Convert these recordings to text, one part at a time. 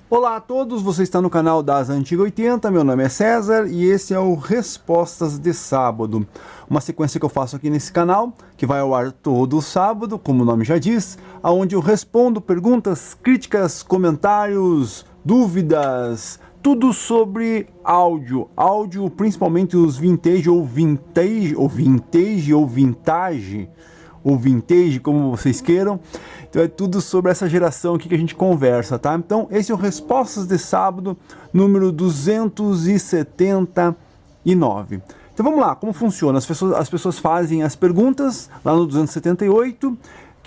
Olá a todos, você está no canal das Antiga 80, meu nome é César e esse é o Respostas de Sábado. Uma sequência que eu faço aqui nesse canal, que vai ao ar todo sábado, como o nome já diz, onde eu respondo perguntas, críticas, comentários, dúvidas, tudo sobre áudio. Áudio, principalmente os vintage, ou vintage, como vocês queiram. Então é tudo sobre essa geração aqui que a gente conversa, tá? Então esse é o Respostas de Sábado, número 279. Então vamos lá, como funciona? As pessoas fazem as perguntas lá no 278,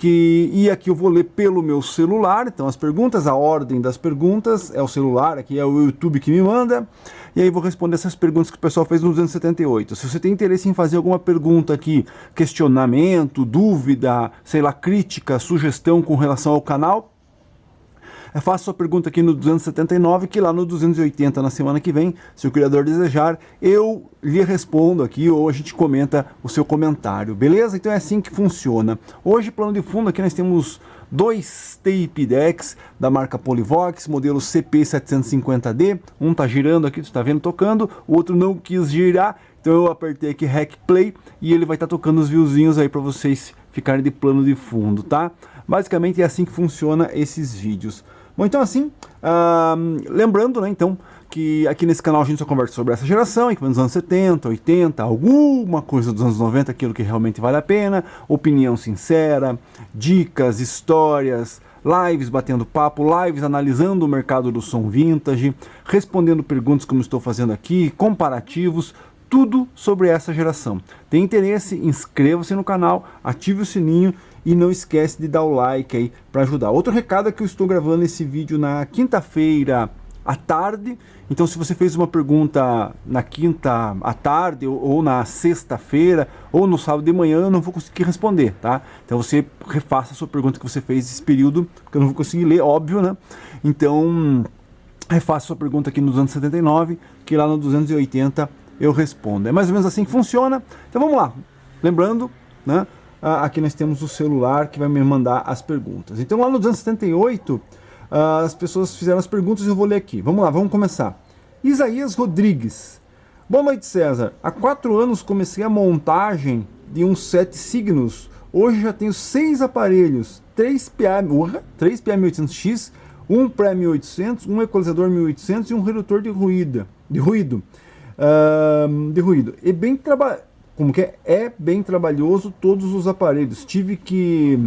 e aqui eu vou ler pelo meu celular. Então as perguntas, a ordem das perguntas é o celular, aqui é o YouTube que me manda. E aí vou responder essas perguntas que o pessoal fez no 278. Se você tem interesse em fazer alguma pergunta aqui, questionamento, dúvida, sei lá, crítica, sugestão com relação ao canal, faça sua pergunta aqui no 279, que lá no 280, na semana que vem, se o criador desejar, eu lhe respondo aqui ou a gente comenta o seu comentário, beleza? Então é assim que funciona. Hoje, plano de fundo, aqui nós temos dois tape decks da marca Polivox, modelo CP750D. Um tá girando aqui, você tá vendo tocando, o outro não quis girar, então eu apertei aqui Rec Play e ele vai estar tocando os viewzinhos aí para vocês ficarem de plano de fundo, tá? Basicamente é assim que funciona esses vídeos. Bom, então assim, lembrando, né, então, que aqui nesse canal a gente só conversa sobre essa geração, equipamentos dos anos 70, 80, alguma coisa dos anos 90, aquilo que realmente vale a pena, opinião sincera, dicas, histórias, lives batendo papo, lives analisando o mercado do som vintage, respondendo perguntas como estou fazendo aqui, comparativos, tudo sobre essa geração. Tem interesse? Inscreva-se no canal, ative o sininho e não esquece de dar o like aí para ajudar. Outro recado é que eu estou gravando esse vídeo na quinta-feira à tarde, então se você fez uma pergunta na quinta à tarde ou na sexta-feira ou no sábado de manhã, eu não vou conseguir responder, tá? Então você refaça a sua pergunta que você fez nesse período, porque eu não vou conseguir ler, óbvio, né? Então refaça a sua pergunta aqui no 279, que lá no 280 eu respondo. É mais ou menos assim que funciona. Então vamos lá, lembrando, né? Aqui nós temos o celular que vai me mandar as perguntas. Então lá no 278, as pessoas fizeram as perguntas e eu vou ler aqui. Vamos lá, vamos começar. Isaías Rodrigues. Boa noite, César. Há 4 anos comecei a montagem de um set Cygnus. Hoje já tenho 6 aparelhos. 3 PA1800X, um pré-1800, um equalizador 1800 e um redutor de ruído. E bem trabalhado. Como que é bem trabalhoso todos os aparelhos. Tive que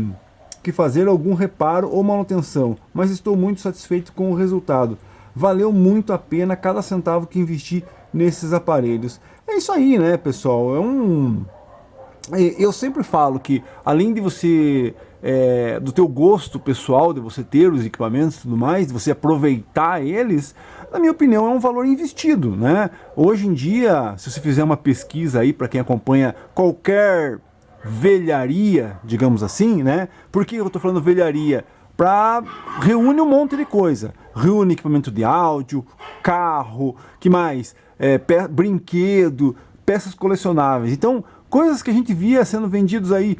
fazer algum reparo ou manutenção, mas estou muito satisfeito com o resultado. Valeu muito a pena cada centavo que investi nesses aparelhos. É isso aí, né, pessoal? Eu sempre falo que além de você do teu gosto pessoal, de você ter os equipamentos e tudo mais, de você aproveitar eles, na minha opinião é um valor investido, né? Hoje em dia, se você fizer uma pesquisa aí para quem acompanha qualquer velharia, digamos assim, né? Por que eu estou falando velharia? Reúne um monte de coisa, reúne equipamento de áudio, carro, que mais? Brinquedo, peças colecionáveis. Então, coisas que a gente via sendo vendidos aí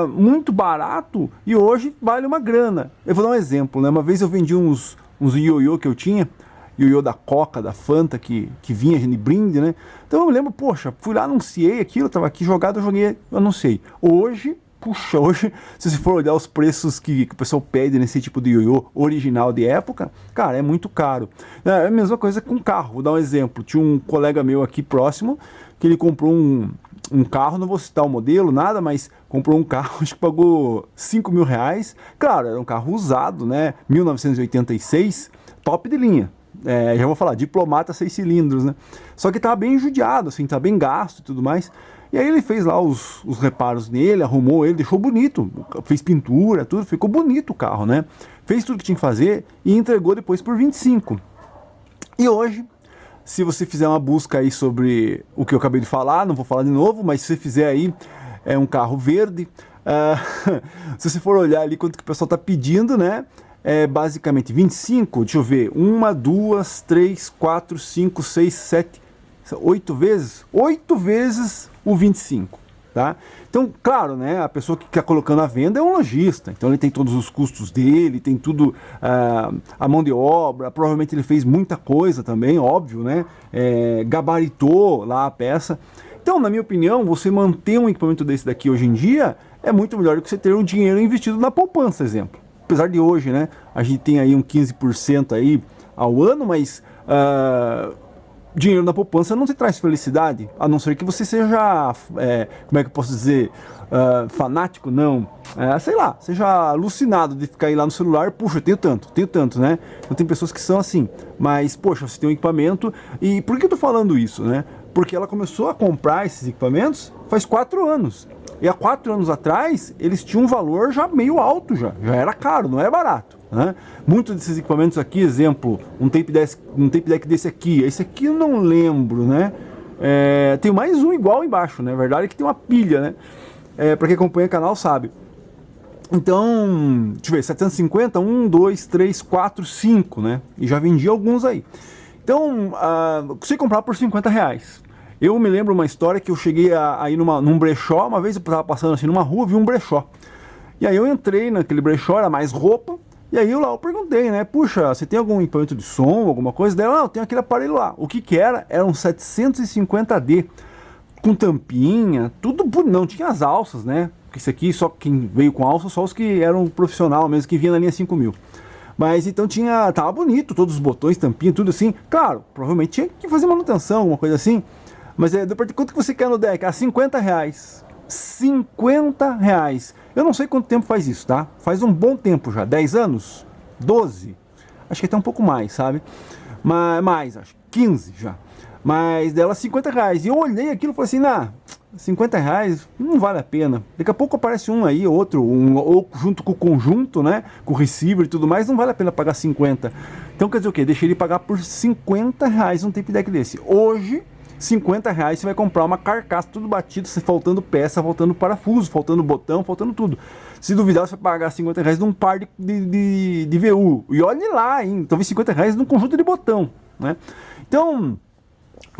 muito barato e hoje vale uma grana. Eu vou dar um exemplo, né? Uma vez eu vendi uns ioiô que eu tinha, ioiô da Coca, da Fanta, que vinha de brinde, né? Então eu me lembro, poxa, fui lá, anunciei aquilo, tava aqui jogado, eu joguei, eu anunciei. Hoje, puxa, se você for olhar os preços que o pessoal pede nesse tipo de ioiô original de época, cara, é muito caro. É a mesma coisa com carro, vou dar um exemplo. Tinha um colega meu aqui próximo, que ele comprou um carro, não vou citar o modelo, nada, mas comprou um carro, acho que pagou 5 mil reais. Claro, era um carro usado, né? 1986, top de linha. Já vou falar, diplomata 6 cilindros, né? Só que tava bem judiado, assim, tá bem gasto e tudo mais. E aí ele fez lá os reparos nele, arrumou ele, deixou bonito, fez pintura, tudo, ficou bonito o carro, né? Fez tudo que tinha que fazer e entregou depois por 25. E hoje, se você fizer uma busca aí sobre o que eu acabei de falar, não vou falar de novo, mas se você fizer aí, é um carro verde, se você for olhar ali quanto que o pessoal tá pedindo, né? É basicamente 25, deixa eu ver, 1, 2, 3, 4, 5, 6, 7, 8 vezes o 25, tá? Então, claro, né, a pessoa que está colocando à venda é um lojista, então ele tem todos os custos dele, tem tudo, a mão de obra, provavelmente ele fez muita coisa também, óbvio, né, gabaritou lá a peça. Então, na minha opinião, você manter um equipamento desse daqui hoje em dia é muito melhor do que você ter um dinheiro investido na poupança, exemplo. Apesar de hoje, né, a gente tem aí um 15% aí ao ano, mas dinheiro na poupança não te traz felicidade, a não ser que você seja, como é que eu posso dizer, fanático, não, sei lá, seja alucinado de ficar aí lá no celular, puxa, eu tenho tanto, né? Então tem pessoas que são assim, mas, poxa, você tem um equipamento, e por que eu tô falando isso, né? Porque ela começou a comprar esses equipamentos faz 4 anos. E há 4 anos atrás, eles tinham um valor já meio alto, já era caro, não é barato, né? Muitos desses equipamentos aqui, exemplo, um tape deck desse aqui, esse aqui eu não lembro, né? Tem mais um igual embaixo, né? A verdade é que tem uma pilha, né? Para quem acompanha o canal sabe. Então, deixa eu ver, 750, 1, 2, 3, 4, 5, né? E já vendi alguns aí. Então, consegui comprar por R$50. Eu me lembro uma história que eu cheguei a ir num brechó, uma vez eu estava passando assim numa rua, vi um brechó. E aí eu entrei naquele brechó, era mais roupa, e aí eu perguntei, né, puxa, você tem algum equipamento de som, alguma coisa? Daí ela, não, eu tenho aquele aparelho lá. O que era? Era um 750D, com tampinha, tudo, não tinha as alças, né? Porque esse aqui, só quem veio com alça, só os que eram profissional mesmo, que vinha na linha 5000. Mas então tava bonito, todos os botões, tampinha, tudo assim. Claro, provavelmente tinha que fazer manutenção, alguma coisa assim. Mas quanto que você quer no deck? R$50. R$50. Eu não sei quanto tempo faz isso, tá? Faz um bom tempo já. 10 anos? 12? Acho que até um pouco mais, sabe? Mas mais, acho. 15 já. Mas dela R$50. E eu olhei aquilo e falei assim, R$50 não vale a pena. Daqui a pouco aparece um aí, outro, ou junto com o conjunto, né? Com o receiver e tudo mais, não vale a pena pagar 50. Então quer dizer o quê? Deixei ele pagar por R$50 um tape deck desse. Hoje, R$50 você vai comprar uma carcaça, tudo batido, faltando peça, faltando parafuso, faltando botão, faltando tudo. Se duvidar, você vai pagar R$50 num par de VU. E olhe lá, hein? Talvez R$50 num conjunto de botão, né? Então,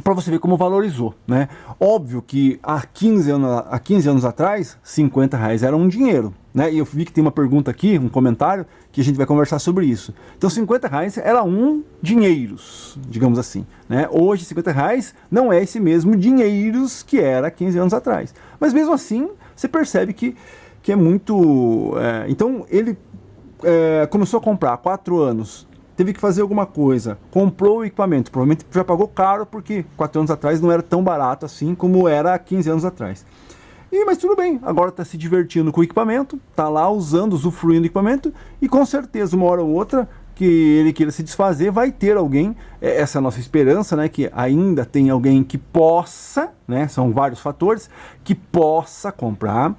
para você ver como valorizou, né? Óbvio que há 15 anos atrás, R$50 era um dinheiro, né? E eu vi que tem uma pergunta aqui, um comentário, que a gente vai conversar sobre isso. Então R$50 era um dinheiros, digamos assim, né? Hoje R$50 não é esse mesmo dinheiros que era 15 anos atrás. Mas mesmo assim, você percebe que é muito... então ele começou a comprar há 4 anos, teve que fazer alguma coisa, comprou o equipamento, provavelmente já pagou caro, porque 4 anos atrás não era tão barato assim como era há 15 anos atrás. Mas tudo bem, agora está se divertindo com o equipamento, está lá usando, usufruindo do equipamento, e com certeza uma hora ou outra que ele queira se desfazer, vai ter alguém, essa é a nossa esperança, né, que ainda tem alguém que possa, né, são vários fatores, que possa comprar.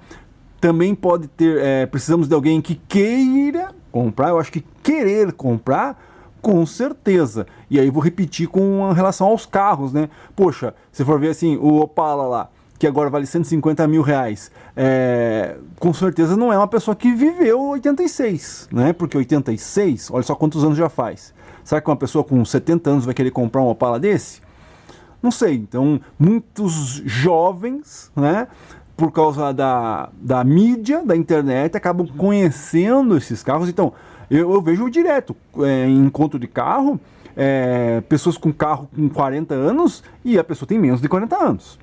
Também pode ter, precisamos de alguém que queira comprar. Eu acho que querer comprar, com certeza. E aí vou repetir com relação aos carros, né? Poxa, se for ver assim, o Opala lá, que agora vale R$150 mil, com certeza não é uma pessoa que viveu 86, né? Porque 86, olha só quantos anos já faz. Será que uma pessoa com 70 anos vai querer comprar um Opala desse? Não sei. Então, muitos jovens, né, por causa da mídia, da internet, acabam conhecendo esses carros. Então, eu vejo direto em encontro de carro, pessoas com carro com 40 anos e a pessoa tem menos de 40 anos.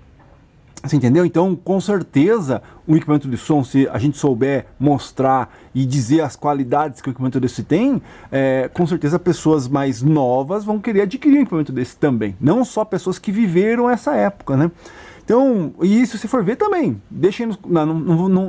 Você entendeu? Então, com certeza, o equipamento de som, se a gente souber mostrar e dizer as qualidades que o equipamento desse tem, com certeza pessoas mais novas vão querer adquirir um equipamento desse também. Não só pessoas que viveram essa época, né? Então, e isso se for ver também, deixem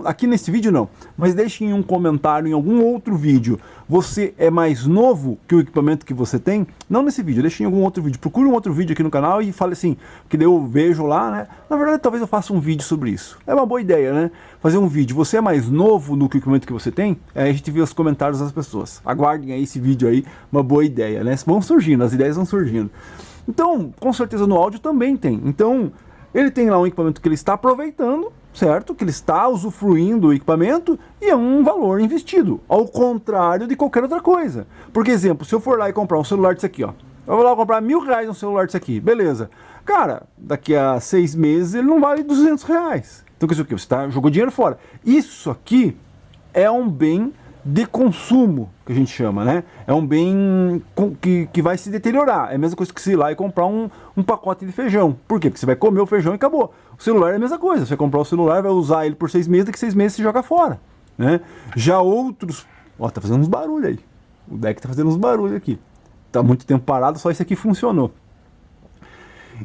aqui nesse vídeo não, mas deixem um comentário em algum outro vídeo. Você é mais novo que o equipamento que você tem? Não nesse vídeo, deixem em algum outro vídeo. Procure um outro vídeo aqui no canal e fale assim, que daí eu vejo lá, né? Na verdade, talvez eu faça um vídeo sobre isso. É uma boa ideia, né? Fazer um vídeo. Você é mais novo do que o equipamento que você tem? A gente vê os comentários das pessoas. Aguardem aí esse vídeo aí, uma boa ideia, né? Vão surgindo, as ideias vão surgindo. Então, com certeza no áudio também tem. Então, ele tem lá um equipamento que ele está aproveitando, certo? Que ele está usufruindo do equipamento e é um valor investido, ao contrário de qualquer outra coisa. Por exemplo, se eu for lá e comprar um celular desse aqui, ó, eu vou lá comprar R$1.000 um celular desse aqui, beleza. Cara, daqui a 6 meses ele não vale R$200, Então, quer dizer o quê? Você jogou dinheiro fora. Isso aqui é um bem de consumo, que a gente chama, né? É um bem que vai se deteriorar. É a mesma coisa que você ir lá e comprar um pacote de feijão. Por quê? Porque você vai comer o feijão e acabou. O celular é a mesma coisa. Você vai comprar o celular, vai usar ele por 6 meses, daqui 6 meses você joga fora, né? Já outros... Ó, tá fazendo uns barulhos aí. O deck tá fazendo uns barulhos aqui. Tá muito tempo parado, só esse aqui funcionou.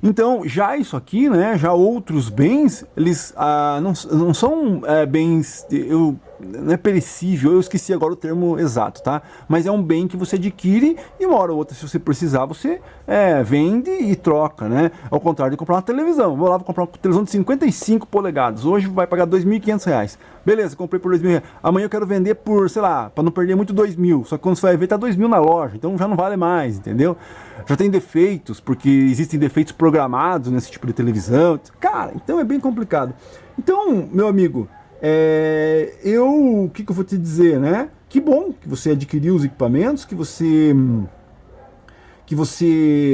Então, já isso aqui, né, já outros bens, eles não são bens, não é perecível, eu esqueci agora o termo exato, tá? Mas é um bem que você adquire e uma hora ou outra, se você precisar, você vende e troca, né? Ao contrário de comprar uma televisão. Vou lá, vou comprar uma televisão de 55 polegadas, hoje vai pagar R$2.500. Beleza, comprei por R$2.000. Amanhã eu quero vender por, sei lá, para não perder muito, 2.000. Só que quando você vai ver, tá 2.000 na loja, então já não vale mais, entendeu? Já tem defeitos, porque existem defeitos programados nesse tipo de televisão. Cara, então é bem complicado. Então, meu amigo, o que eu vou te dizer, né? Que bom que você adquiriu os equipamentos, que você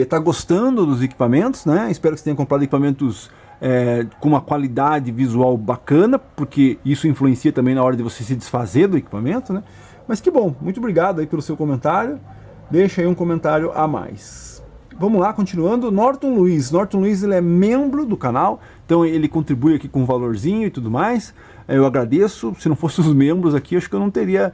está gostando dos equipamentos, né? Espero que você tenha comprado equipamentos com uma qualidade visual bacana, porque isso influencia também na hora de você se desfazer do equipamento, né? Mas que bom, muito obrigado aí pelo seu comentário. Deixa aí um comentário a mais. Vamos lá, continuando. Norton Luiz. Norton Luiz, ele é membro do canal, então ele contribui aqui com um valorzinho e tudo mais. Eu agradeço. Se não fossem os membros aqui, acho que eu não estaria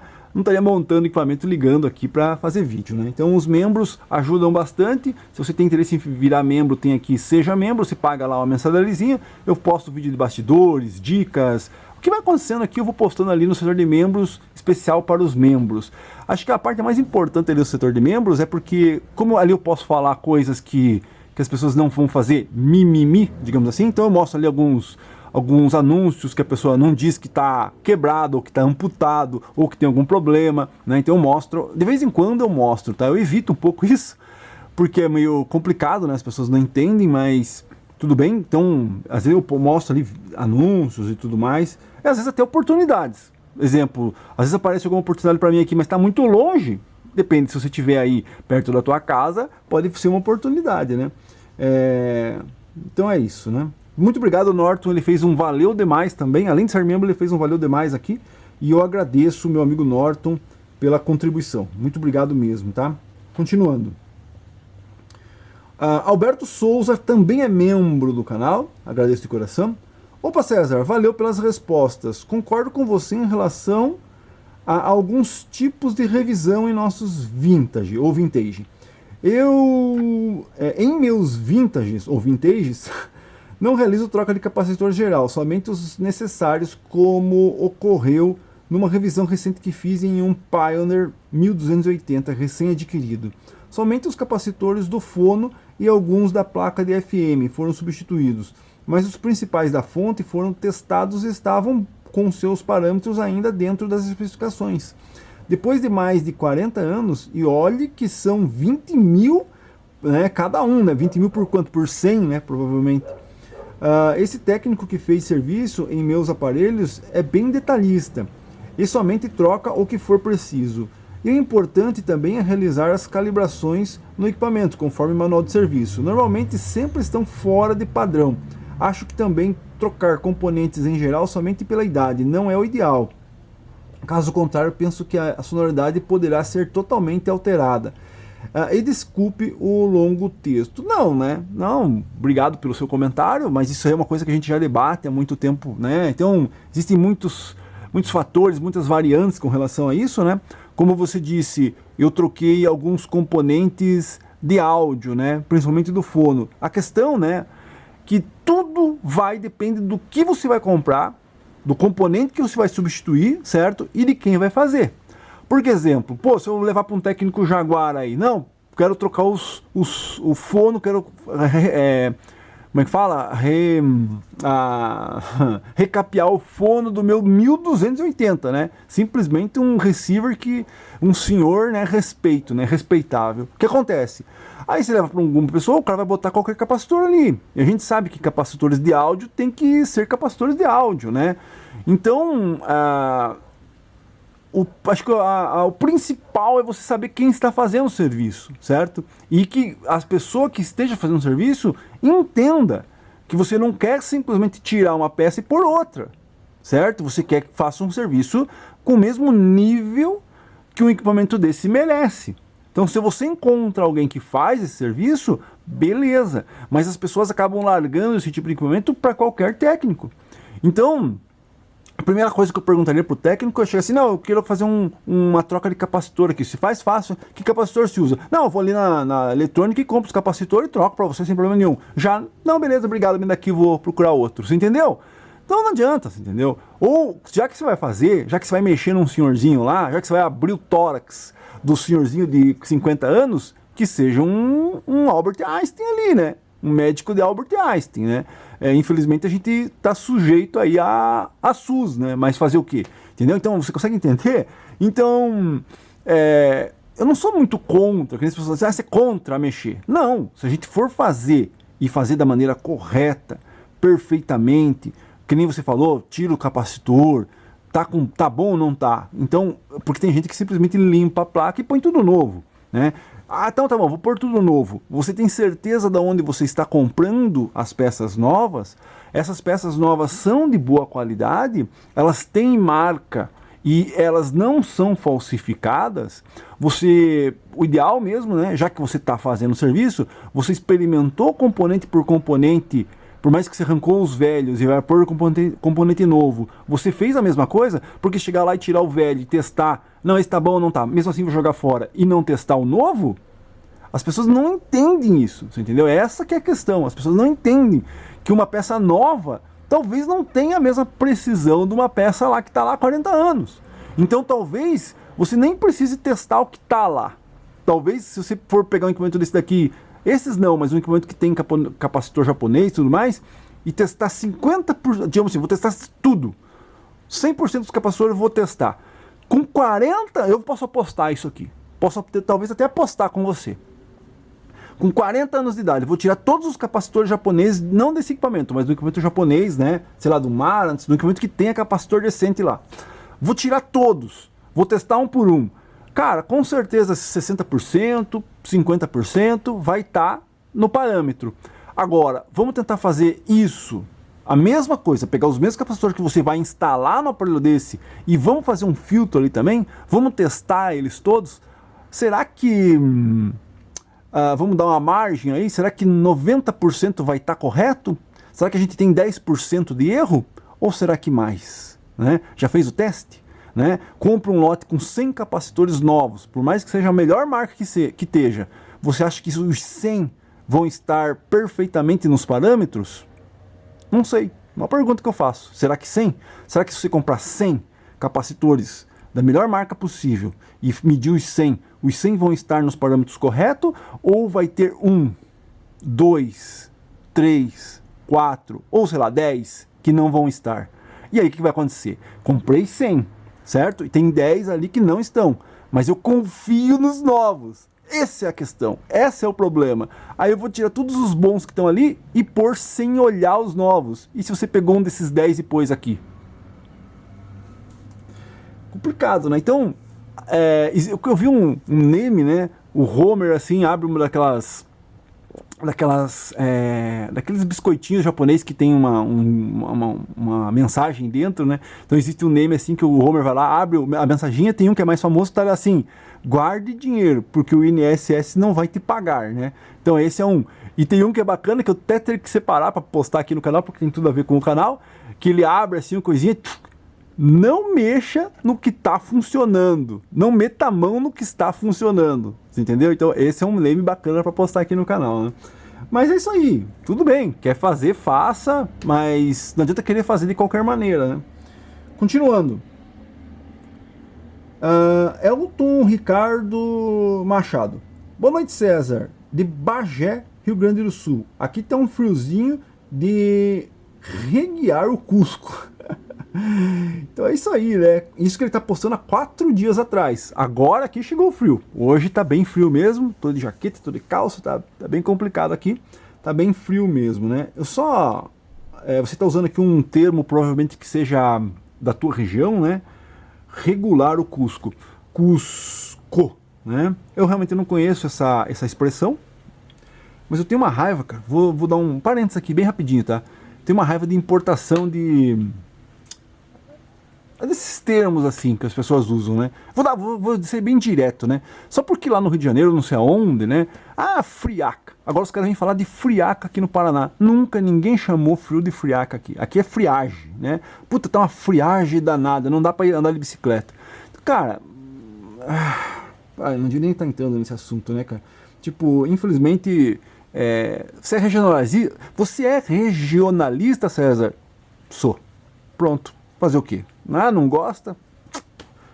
montando equipamento, ligando aqui para fazer vídeo, né? Então os membros ajudam bastante. Se você tem interesse em virar membro, tem aqui Seja Membro, você paga lá uma mensalidadezinha. Eu posto vídeo de bastidores, dicas. O que vai acontecendo aqui eu vou postando ali no setor de membros, especial para os membros. Acho que a parte mais importante ali do setor de membros é porque, como ali eu posso falar coisas que as pessoas não vão fazer mimimi, digamos assim, então eu mostro ali alguns anúncios que a pessoa não diz que está quebrado, ou que está amputado, ou que tem algum problema, né? Então eu mostro, de vez em quando eu mostro, tá? Eu evito um pouco isso, porque é meio complicado, né? As pessoas não entendem, mas tudo bem. Então, às vezes eu mostro ali anúncios e tudo mais, e às vezes até oportunidades. Exemplo, às vezes aparece alguma oportunidade para mim aqui, mas está muito longe. Depende, se você estiver aí perto da tua casa, pode ser uma oportunidade, né? Então é isso, né? Muito obrigado, Norton. Ele fez um valeu demais também. Além de ser membro, ele fez um valeu demais aqui. E eu agradeço, meu amigo Norton, pela contribuição. Muito obrigado mesmo, tá? Continuando. Alberto Souza também é membro do canal. Agradeço de coração. Opa, César, valeu pelas respostas. Concordo com você em relação a alguns tipos de revisão em nossos vintage ou vintage. Em meus vintages ou vintages, não realizo troca de capacitor geral, somente os necessários, como ocorreu numa revisão recente que fiz em um Pioneer 1280 recém-adquirido. Somente os capacitores do fono e alguns da placa de FM foram substituídos, mas os principais da fonte foram testados e estavam com seus parâmetros ainda dentro das especificações. Depois de mais de 40 anos, e olhe que são 20 mil, né, cada um, né, 20 mil por quanto? Por 100, né, provavelmente. Esse técnico que fez serviço em meus aparelhos é bem detalhista e somente troca o que for preciso. E o importante também é realizar as calibrações no equipamento, conforme o manual de serviço. Normalmente sempre estão fora de padrão. Acho que também trocar componentes em geral somente pela idade não é o ideal. Caso contrário, penso que a sonoridade poderá ser totalmente alterada. E desculpe o longo texto. Não, né? Não, obrigado pelo seu comentário, mas isso é uma coisa que a gente já debate há muito tempo, né? Então, existem muitos fatores, muitas variantes com relação a isso, né? Como você disse, eu troquei alguns componentes de áudio, né? Principalmente do fono. A questão, né, que tudo depende do que você vai comprar, do componente que você vai substituir, certo? E de quem vai fazer. Por exemplo, se eu levar para um técnico Jaguar aí, não, quero trocar o fono, quero, como é que fala? Recapear o fono do meu 1280, né? Simplesmente um receiver que um senhor, né, respeitável. O que acontece? Aí você leva para alguma pessoa, o cara vai botar qualquer capacitor ali. E a gente sabe que capacitores de áudio tem que ser capacitores de áudio, né? Então, acho que o principal é você saber quem está fazendo o serviço, certo? E que as pessoas que estejam fazendo o serviço entenda que você não quer simplesmente tirar uma peça e pôr outra, certo? Você quer que faça um serviço com o mesmo nível que um equipamento desse merece. Então, se você encontra alguém que faz esse serviço, beleza. Mas as pessoas acabam largando esse tipo de equipamento para qualquer técnico. Então, a primeira coisa que eu perguntaria pro técnico é chegar assim, não, eu quero fazer uma troca de capacitor aqui. Se faz fácil, que capacitor se usa? Não, eu vou ali na eletrônica e compro os capacitores e troco para você sem problema nenhum. Já, não, beleza, obrigado, me daqui, vou procurar outro. Você entendeu? Então não adianta, você entendeu? Ou, já que você vai fazer, já que você vai mexer num senhorzinho lá, já que você vai abrir o tórax do senhorzinho de 50 anos, que seja um Albert Einstein ali, né? Um médico de Albert Einstein, né? Infelizmente a gente está sujeito aí a SUS, né? Mas fazer o quê? Entendeu? Então, você consegue entender? Então, eu não sou muito contra, que as pessoas dizem, você é contra mexer. Não, se a gente for fazer e fazer da maneira correta, perfeitamente, que nem você falou, tira o capacitor, tá bom ou não tá? Então, porque tem gente que simplesmente limpa a placa e põe tudo novo, né? Ah, então tá bom, vou pôr tudo novo. Você tem certeza de onde você está comprando as peças novas? Essas peças novas são de boa qualidade? Elas têm marca e elas não são falsificadas? O ideal mesmo, né, já que você está fazendo o serviço, você experimentou componente por componente. Por mais que você arrancou os velhos e vai pôr componente novo, você fez a mesma coisa? Porque chegar lá e tirar o velho e testar, não, esse tá bom ou não tá, mesmo assim vou jogar fora e não testar o novo? As pessoas não entendem isso, você entendeu? Essa que é a questão, as pessoas não entendem que uma peça nova talvez não tenha a mesma precisão de uma peça lá que está lá há 40 anos. Então talvez você nem precise testar o que está lá. Talvez se você for pegar um equipamento desse daqui, esses não, mas um equipamento que tem capacitor japonês e tudo mais, e testar 50%, digamos assim, vou testar tudo. 100% dos capacitores eu vou testar. Com 40, eu posso apostar isso aqui. Posso talvez até apostar com você. Com 40 anos de idade, eu vou tirar todos os capacitores japoneses, não desse equipamento, mas do equipamento japonês, né? Sei lá, do Marantz, do equipamento que tenha capacitor decente lá. Vou tirar todos. Vou testar um por um. Cara, com certeza 60%, 50% vai estar no parâmetro. Agora, vamos tentar fazer isso, a mesma coisa, pegar os mesmos capacitores que você vai instalar no aparelho desse e vamos fazer um filtro ali também? Vamos testar eles todos? Será que... vamos dar uma margem aí? Será que 90% vai estar correto? Será que a gente tem 10% de erro? Ou será que mais? Né? Já fez o teste? Né? Compra um lote com 100 capacitores novos, por mais que seja a melhor marca que esteja, você acha que os 100 vão estar perfeitamente nos parâmetros? Não sei, uma pergunta que eu faço. Será que 100? Será que se você comprar 100 capacitores da melhor marca possível e medir os 100 vão estar nos parâmetros corretos? Ou vai ter 1, 2, 3, 4 ou sei lá 10 que não vão estar? E aí o que vai acontecer? Comprei 100, certo? E tem 10 ali que não estão, mas eu confio nos novos. Essa é a questão, esse é o problema. Aí eu vou tirar todos os bons que estão ali e pôr sem olhar os novos. E se você pegou um desses 10 e pôs aqui? Complicado, né? Então, eu vi um meme, né? O Homer, assim, abre uma daqueles biscoitinhos japoneses que tem uma mensagem dentro, né? Então existe um meme assim que o Homer vai lá, abre a mensaginha, tem um que é mais famoso, tá assim, guarde dinheiro, porque o INSS não vai te pagar, né? Então esse é um. E tem um que é bacana, que eu até tenho que separar para postar aqui no canal, porque tem tudo a ver com o canal, que ele abre assim uma coisinha, não mexa no que está funcionando, não meta a mão no que está funcionando, você entendeu? Então esse é um meme bacana para postar aqui no canal, né? Mas é isso aí, tudo bem, quer fazer, faça, mas não adianta querer fazer de qualquer maneira, né? Continuando. Elton Ricardo Machado. Boa noite, César, de Bagé, Rio Grande do Sul. Aqui tá um friozinho de reguiar o Cusco. Então é isso aí, né? Isso que ele tá postando há 4 dias atrás. Agora aqui chegou o frio. Hoje tá bem frio mesmo. Tô de jaqueta, tô de calça, tá bem complicado aqui. Tá bem frio mesmo, né? Você tá usando aqui um termo provavelmente que seja da tua região, né? Regular o Cusco. Cusco, né? Eu realmente não conheço essa expressão. Mas eu tenho uma raiva, cara. Vou dar um parênteses aqui, bem rapidinho, tá? Tenho uma raiva de importação desses termos assim que as pessoas usam, né? Vou ser bem direto, né? Só porque lá no Rio de Janeiro, não sei aonde, né? Ah, friaca. Agora os caras vêm falar de friaca aqui no Paraná. Nunca ninguém chamou frio de friaca aqui. Aqui é friagem, né? Puta, tá uma friagem danada, não dá pra ir andar de bicicleta. Cara, não devia nem estar entrando nesse assunto, né, cara? Tipo, infelizmente, você é regionalista? Você é regionalista, César? Sou. Pronto. Fazer o quê? Ah, não gosta?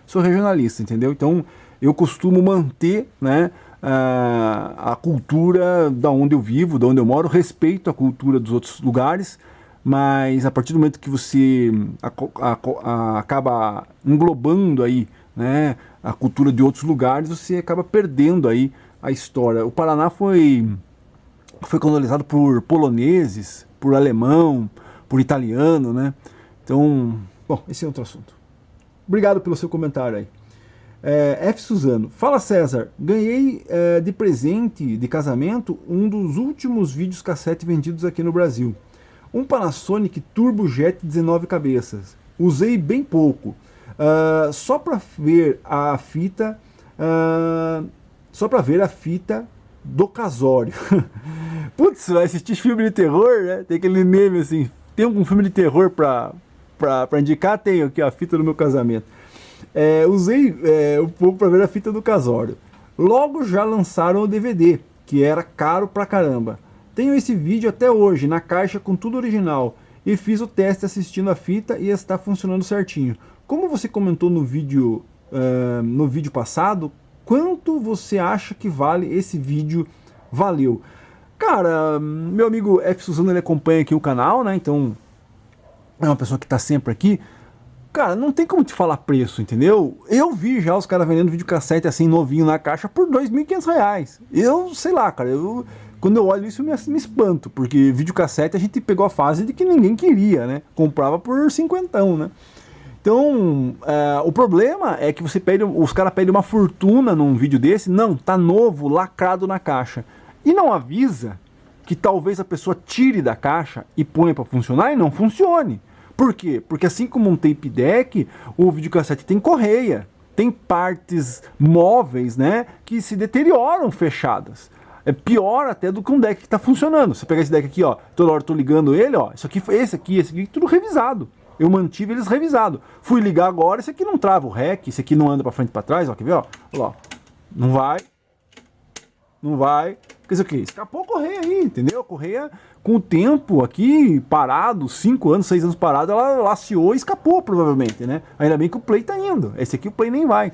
Sou regionalista, entendeu? Então, eu costumo manter, né, a cultura da onde eu vivo, da onde eu moro, respeito a cultura dos outros lugares, mas a partir do momento que você acaba englobando aí, né, a cultura de outros lugares, você acaba perdendo aí a história. O Paraná foi colonizado por poloneses, por alemão, por italiano, né? Então, bom, esse é outro assunto. Obrigado pelo seu comentário aí. F. Suzano. Fala, César. Ganhei de presente de casamento um dos últimos videocassete vendidos aqui no Brasil. Um Panasonic Turbojet 19 cabeças. Usei bem pouco. Só para ver a fita. Só para ver a fita do casório. Putz, vai assistir filme de terror, né? Tem aquele meme assim. Tem algum filme de terror pra indicar? Tenho aqui a fita do meu casamento. Usei um pouco para ver a fita do casório. Logo já lançaram o DVD, que era caro pra caramba. Tenho esse vídeo até hoje, na caixa com tudo original. E fiz o teste assistindo a fita e está funcionando certinho. Como você comentou no vídeo passado, quanto você acha que vale esse vídeo? Valeu. Cara, meu amigo F. Suzano, ele acompanha aqui o canal, né? Então, é uma pessoa que tá sempre aqui. Cara, não tem como te falar preço, entendeu? Eu vi já os caras vendendo videocassete assim, novinho na caixa, por R$2.500. Eu, sei lá, cara, quando eu olho isso, eu me espanto, porque videocassete a gente pegou a fase de que ninguém queria, né? Comprava por cinquentão, né? Então, o problema é que os caras pedem uma fortuna num vídeo desse. Não, tá novo, lacrado na caixa. E não avisa que talvez a pessoa tire da caixa e ponha para funcionar e não funcione. Por quê? Porque assim como um tape deck, o videocassete tem correia, tem partes móveis, né, que se deterioram fechadas. É pior até do que um deck que está funcionando. Você pega esse deck aqui, ó, toda hora eu tô ligando ele, ó, isso aqui foi esse aqui, tudo revisado. Eu mantive eles revisados. Fui ligar agora, esse aqui não trava o REC, esse aqui não anda para frente e para trás, ó, quer ver, ó? Olha lá. Não vai. Não vai. Quer dizer o quê? Escapou a correia aí, entendeu? A correia, com o tempo aqui, parado, 5 anos, 6 anos parado, ela laceou e escapou, provavelmente, né? Ainda bem que o Play tá indo. Esse aqui o Play nem vai.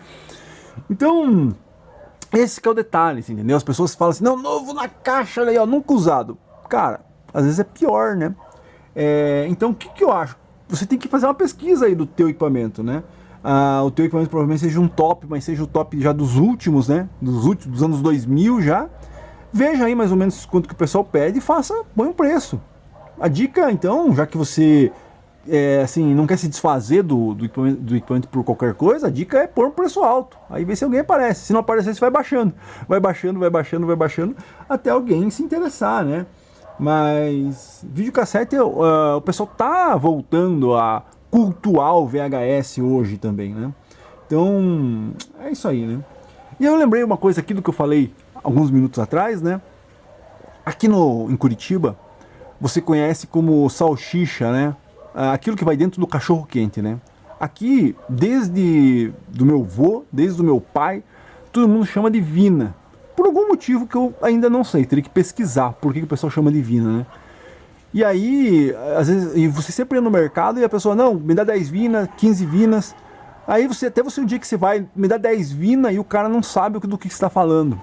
Então, esse que é o detalhe, entendeu? As pessoas falam assim, não, novo na caixa, olha aí, ó, nunca usado. Cara, às vezes é pior, né? Então, o que eu acho? Você tem que fazer uma pesquisa aí do teu equipamento, né? O teu equipamento provavelmente seja um top, mas seja o top já dos últimos, né? Dos anos 2000 já. Veja aí mais ou menos quanto que o pessoal pede e põe um preço. A dica, então, já que você assim, não quer se desfazer do equipamento por qualquer coisa, a dica é pôr um preço alto. Aí vê se alguém aparece. Se não aparecer, você vai baixando. Vai baixando, vai baixando, vai baixando, até alguém se interessar, né? Mas videocassete, o pessoal tá voltando a cultuar o VHS hoje também, né? Então, é isso aí, né? E eu lembrei uma coisa aqui do que eu falei alguns minutos atrás, né? Aqui em Curitiba, você conhece como salsicha, né? Aquilo que vai dentro do cachorro quente, né? Aqui, desde do meu avô, desde o meu pai, todo mundo chama de vina. Por algum motivo que eu ainda não sei, teria que pesquisar por que o pessoal chama de vina, né? E aí, às vezes, e você sempre ia no mercado e a pessoa, não, me dá 10 vinas, 15 vinas. Aí até você um dia que você vai, me dá 10 vinas e o cara não sabe do que você está falando.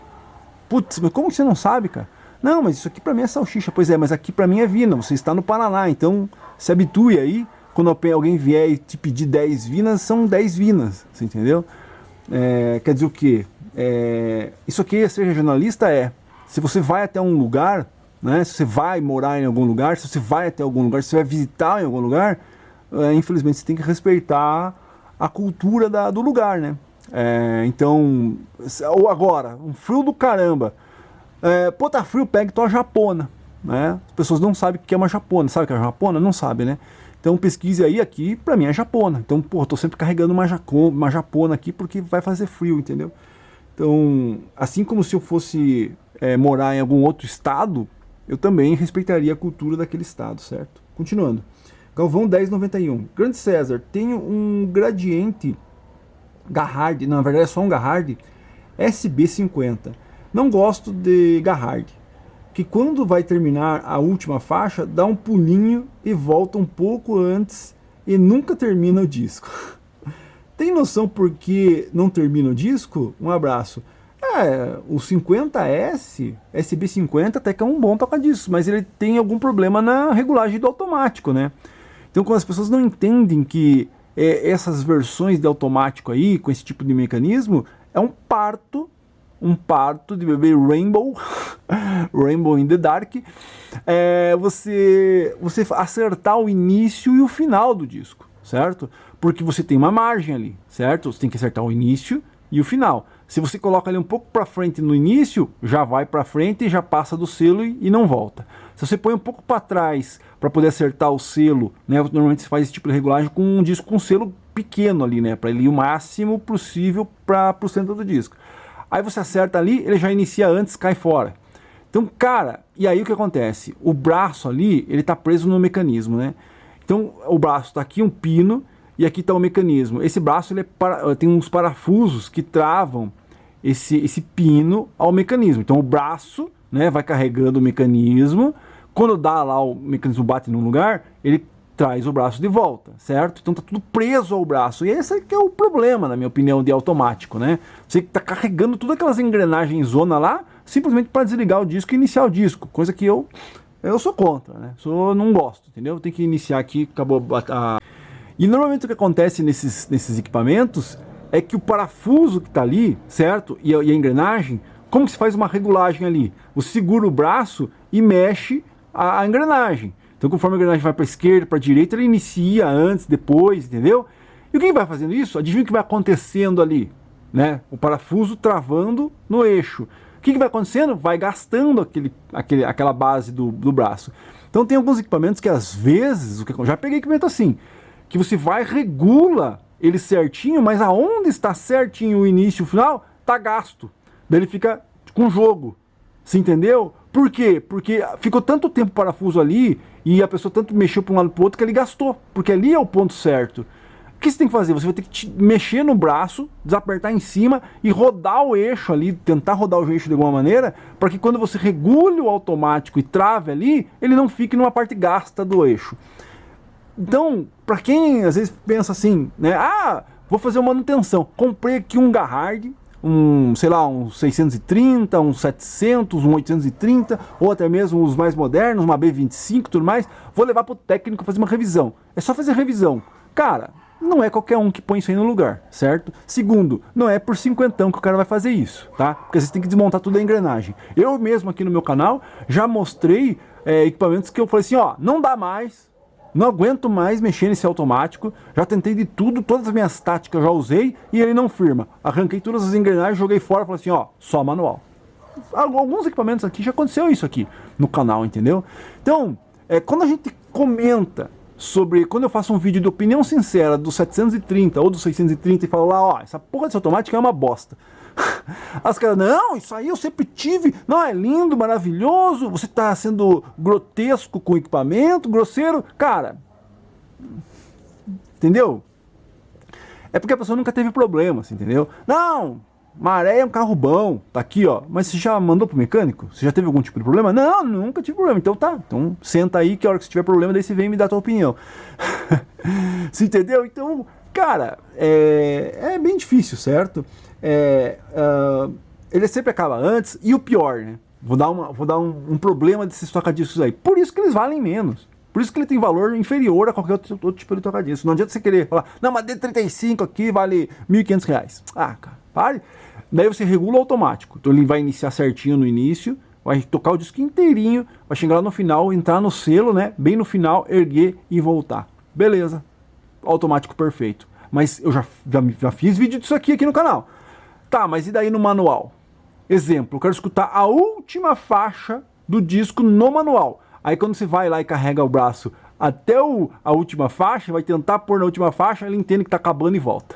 Putz, mas como que você não sabe, cara? Não, mas isso aqui pra mim é salsicha. Pois é, mas aqui pra mim é vina, você está no Paraná, então se habitue aí, quando alguém vier e te pedir 10 vinas, são 10 vinas, você entendeu? Quer dizer o quê? Isso aqui, ser regionalista se você vai até um lugar, né, se você vai morar em algum lugar, se você vai até algum lugar, se você vai visitar em algum lugar, infelizmente você tem que respeitar a cultura do lugar, né? Então, ou agora, um frio do caramba, Pô, tá frio, pega tua japona, né? As pessoas não sabem o que é uma japona. Sabe o que é uma japona? Não sabe, né? Então pesquise aí, aqui pra mim é japona. Então, pô, tô sempre carregando uma japona aqui porque vai fazer frio, entendeu? Então, assim como se eu fosse morar em algum outro estado, eu também respeitaria a cultura daquele estado, certo? Continuando. Galvão 1091. Grande César, tenho um gradiente Garrard, na verdade é só um Garrard, SB50. Não gosto de Garrard, que quando vai terminar a última faixa, dá um pulinho e volta um pouco antes e nunca termina o disco. Tem noção por que não termina o disco? Um abraço. O 50S, SB50 até que é um bom toca-discos, mas ele tem algum problema na regulagem do automático, né? Então, quando as pessoas não entendem que essas versões de automático aí, com esse tipo de mecanismo, é um parto de bebê Rainbow, Rainbow in the Dark, você acertar o início e o final do disco, certo? Porque você tem uma margem ali, certo? Você tem que acertar o início e o final. Se você coloca ali um pouco para frente no início, já vai para frente e já passa do selo e não volta. Se você põe um pouco para trás para poder acertar o selo, né? Normalmente você faz esse tipo de regulagem com um disco com um selo pequeno ali, né? Para ele ir o máximo possível para o centro do disco. Aí você acerta ali, ele já inicia antes, cai fora. Então, cara, e aí o que acontece? O braço ali, ele tá preso no mecanismo, né? Então, o braço tá aqui, um pino, e aqui tá o mecanismo. Esse braço, ele tem uns parafusos que travam esse pino ao mecanismo. Então, o braço, né, vai carregando o mecanismo. Quando dá lá, o mecanismo bate num lugar, ele traz o braço de volta, certo? Então tá tudo preso ao braço. E esse é que é o problema, na minha opinião, de automático, né? Você tá carregando todas aquelas engrenagens zona lá, simplesmente para desligar o disco e iniciar o disco. Coisa que eu sou contra, né? Não gosto, entendeu? Tem que iniciar aqui, acabou a... E normalmente o que acontece nesses equipamentos é que o parafuso que tá ali, certo? E a engrenagem, como que se faz uma regulagem ali? Você segura o braço e mexe a engrenagem. Então, conforme a engrenagem vai para a esquerda, para a direita, ele inicia antes, depois, entendeu? E o que vai fazendo isso? Adivinha o que vai acontecendo ali, né? O parafuso travando no eixo. O que vai acontecendo? Vai gastando aquela base do braço. Então, tem alguns equipamentos que, às vezes, eu já peguei equipamento assim, que você regula ele certinho, mas aonde está certinho o início e o final, tá gasto. Daí ele fica com jogo. Você entendeu? Por quê? Porque ficou tanto tempo o parafuso ali e a pessoa tanto mexeu para um lado para o outro que ele gastou. Porque ali é o ponto certo. O que você tem que fazer? Você vai ter que mexer no braço, desapertar em cima e rodar o eixo ali, tentar rodar o eixo de alguma maneira, para que quando você regule o automático e trave ali, ele não fique numa parte gasta do eixo. Então, para quem às vezes pensa assim, né? Vou fazer uma manutenção. Comprei aqui um Garrard, sei lá, um 630, um 700, um 830, ou até mesmo os mais modernos, uma B25 e tudo mais. Vou levar para o técnico fazer uma revisão. É só fazer revisão. Cara, não é qualquer um que põe isso aí no lugar, certo? Segundo, não é por cinquentão que o cara vai fazer isso, tá? Porque você tem que desmontar toda a engrenagem. Eu mesmo aqui no meu canal já mostrei equipamentos que eu falei assim, ó, não dá mais. Não aguento mais mexer nesse automático. Já tentei de tudo, todas as minhas táticas eu já usei e ele não firma. Arranquei todas as engrenagens, joguei fora e falei assim, ó, só manual. Alguns equipamentos aqui já aconteceu isso aqui no canal, entendeu? Então, quando a gente comenta sobre, quando eu faço um vídeo de opinião sincera do 730 ou do 630 e falo lá, ó, essa porra desse automático é uma bosta. As caras, não, isso aí eu sempre tive, não, é lindo, maravilhoso, você tá sendo grotesco com o equipamento, grosseiro, cara, entendeu? É porque a pessoa nunca teve problemas, entendeu? Não, Maré é um carro bom, tá aqui, ó, mas você já mandou pro mecânico? Você já teve algum tipo de problema? Não, nunca tive problema, então tá, então senta aí que a hora que você tiver problema, daí você vem me dar a tua opinião. Você entendeu? Então, cara, é bem difícil, certo? Ele sempre acaba antes, e o pior, né? Vou dar um problema desses tocadiscos aí. Por isso que eles valem menos. Por isso que ele tem valor inferior a qualquer outro tipo de tocadisco. Não adianta você querer falar, não, mas D35 aqui vale R$1.500. Ah, cara, pare. Daí você regula o automático. Então ele vai iniciar certinho no início, vai tocar o disco inteirinho, vai chegar lá no final, entrar no selo, né? Bem no final, erguer e voltar. Beleza. Automático perfeito. Mas eu já fiz vídeo disso aqui no canal. Tá, mas e daí no manual? Exemplo, eu quero escutar a última faixa do disco no manual. Aí quando você vai lá e carrega o braço até a última faixa, vai tentar pôr na última faixa, ele entende que está acabando e volta.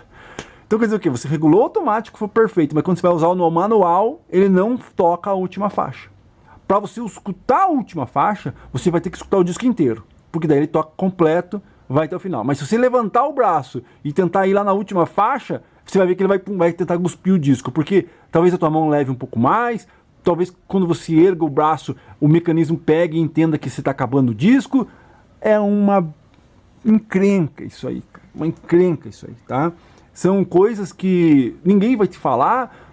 Então quer dizer o quê? Você regulou automático, foi perfeito, mas quando você vai usar no manual, ele não toca a última faixa. Para você escutar a última faixa, você vai ter que escutar o disco inteiro, porque daí ele toca completo, vai até o final. Mas se você levantar o braço e tentar ir lá na última faixa, você vai ver que ele vai tentar cuspir o disco, porque talvez a tua mão leve um pouco mais, talvez quando você erga o braço, o mecanismo pegue e entenda que você está acabando o disco. É uma encrenca isso aí, uma encrenca isso aí, tá? São coisas que ninguém vai te falar.